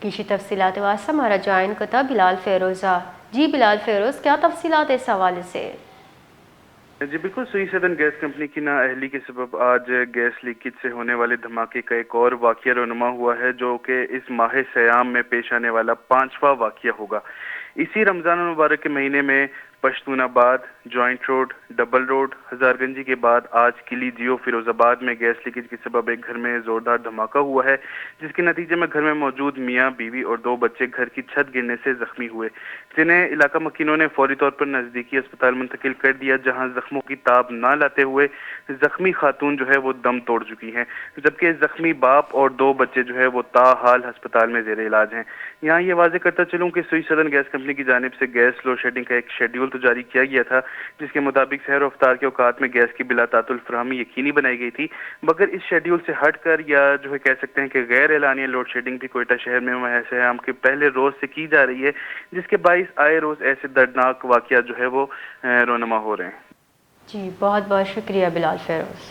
کسی تفصیلات واسطہ ہمارا جوائن کو تھا بلال فیروزہ۔ جی بلال فیروز، کیا تفصیلات اس حوالے سے؟ جی بالکل، سوئی سدرن گیس کمپنی کی نااہلی کے سبب آج گیس لیکیج سے ہونے والے دھماکے کا ایک اور واقعہ رونما ہوا ہے، جو کہ اس ماہ سیام میں پیش آنے والا 5واں واقعہ ہوگا۔ اسی رمضان المبارک کے مہینے میں پشتون آباد، جوائنٹ روڈ، ڈبل روڈ، ہزار گنجی کے بعد آج قلی جیو فیروز آباد میں گیس لیکیج کے سبب ایک گھر میں زوردار دھماکہ ہوا ہے، جس کے نتیجے میں گھر میں موجود میاں بیوی اور 2 بچے گھر کی چھت گرنے سے زخمی ہوئے، جنہیں علاقہ مکینوں نے فوری طور پر نزدیکی اسپتال منتقل کر دیا، جہاں زخموں کی تاب نہ لاتے ہوئے زخمی خاتون جو ہے وہ دم توڑ چکی ہیں، جبکہ زخمی باپ اور 2 بچے جو ہے وہ تاحال ہسپتال میں زیر علاج ہیں۔ یہاں یہ واضح کرتا چلوں کہ سوئی سدرن گیس کمپنی کی جانب سے گیس لوڈ شیڈنگ کا ایک شیڈیول تو جاری کیا گیا تھا، جس کے مطابق سحر و افطار کے اوقات میں گیس کی بلا تعطل فراہمی یقینی بنائی گئی تھی، مگر اس شیڈیول سے ہٹ کر یا جو ہے کہہ سکتے ہیں کہ غیر اعلانیہ لوڈ شیڈنگ بھی کوئٹہ شہر میں ماہ سیام کے پہلے روز سے کی جا رہی ہے، جس کے باعث آئے روز ایسے دردناک واقعات جو ہے وہ رونما ہو رہے ہیں۔ جی بہت بہت شکریہ بلال فیروز۔